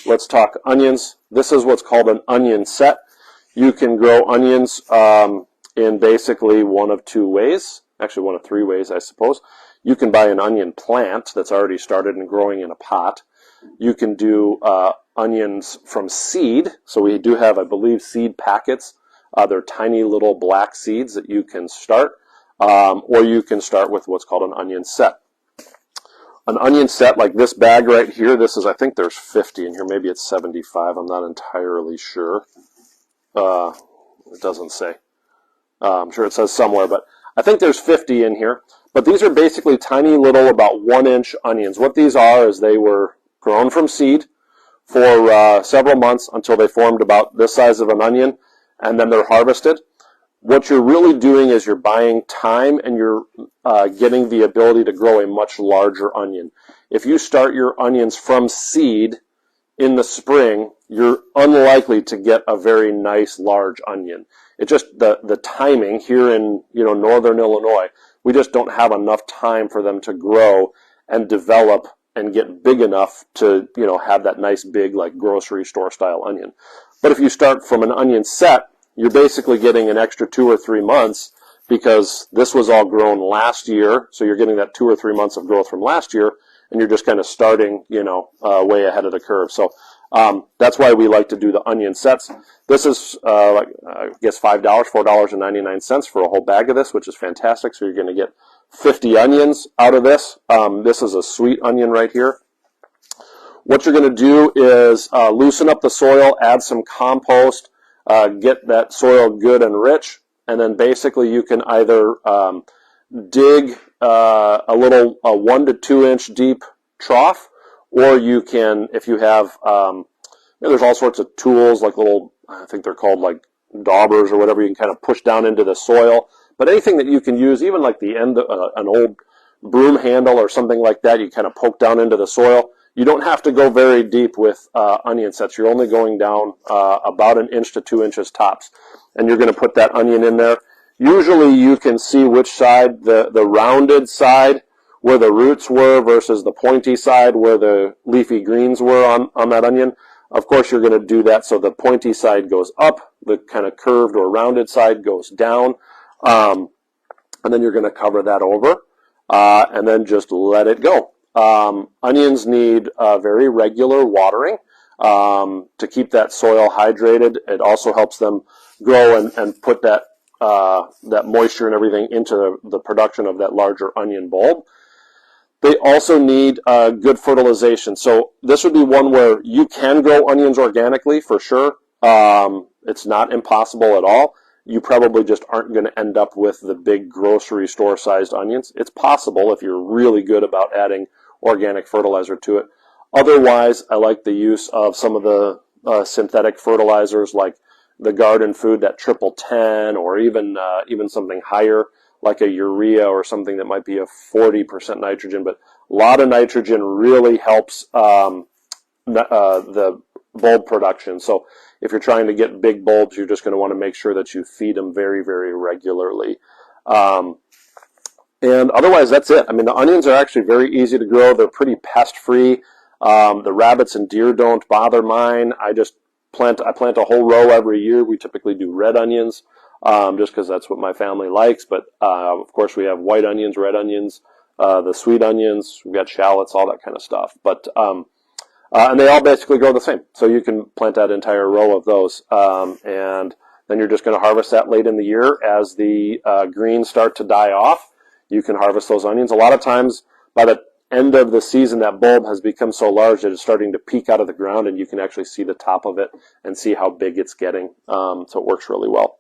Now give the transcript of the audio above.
let's talk onions. This is what's called an onion set. You can grow onions in basically one of two ways, actually one of three ways, I suppose. You can buy an onion plant that's already started and growing in a pot. You can do onions from seed. So we do have, I believe, seed packets. They're tiny little black seeds that you can start, or you can start with what's called an onion set. An onion set like this bag right here, this is, I think there's 50 in here, maybe it's 75, I'm not entirely sure. It doesn't say. I'm sure it says somewhere, but I think there's 50 in here. But these are basically tiny little about 1-inch onions. What these are is they were grown from seed for several months until they formed about this size of an onion, and then they're harvested. What you're really doing is you're buying time and you're getting the ability to grow a much larger onion. If you start your onions from seed in the spring, you're unlikely to get a very nice large onion. It just, the timing here in northern Illinois, we just don't have enough time for them to grow and develop and get big enough to have that nice big like grocery store style onion. But if you start from an onion set, you're basically getting an extra 2 or 3 months because this was all grown last year, so you're getting that 2 or 3 months of growth from last year, and you're just kind of starting way ahead of the curve. So that's why we like to do the onion sets. This is I guess $5, $4.99 for a whole bag of this, which is fantastic. So you're going to get 50 onions out of this. This is a sweet onion right here. What you're going to do is loosen up the soil, add some compost, get that soil good and rich, and then basically you can either dig a little 1 to 2 inch deep trough, or you can, if you have, there's all sorts of tools like little, I think they're called like daubers or whatever, you can kind of push down into the soil. But anything that you can use, even like the end of an old broom handle or something like that, you kind of poke down into the soil. You don't have to go very deep with onion sets. You're only going down about 1 inch to 2 inches tops. And you're going to put that onion in there. Usually you can see which side, the rounded side where the roots were versus the pointy side where the leafy greens were on that onion. Of course, you're going to do that so the pointy side goes up, the kind of curved or rounded side goes down. And then you're going to cover that over and then just let it go. Onions need very regular watering to keep that soil hydrated. It also helps them grow and put that moisture and everything into the production of that larger onion bulb. They also need good fertilization. So this would be one where you can grow onions organically for sure. It's not impossible at all. You probably just aren't going to end up with the big grocery store sized onions. It's possible if you're really good about adding organic fertilizer to it. Otherwise, I like the use of some of the synthetic fertilizers like the garden food, that 10, or even something higher like a urea or something that might be a 40% nitrogen. But a lot of nitrogen really helps the bulb production. So if you're trying to get big bulbs, you're just going to want to make sure that you feed them very, very regularly. And otherwise, that's it. I mean, the onions are actually very easy to grow. They're pretty pest-free. The rabbits and deer don't bother mine. I plant a whole row every year. We typically do red onions just because that's what my family likes. But, of course, we have white onions, red onions, the sweet onions. We've got shallots, all that kind of stuff. But and they all basically grow the same. So you can plant that entire row of those. And then you're just going to harvest that late in the year as the greens start to die off. You can harvest those onions. A lot of times, by the end of the season, that bulb has become so large that it's starting to peek out of the ground, and you can actually see the top of it and see how big it's getting. So it works really well.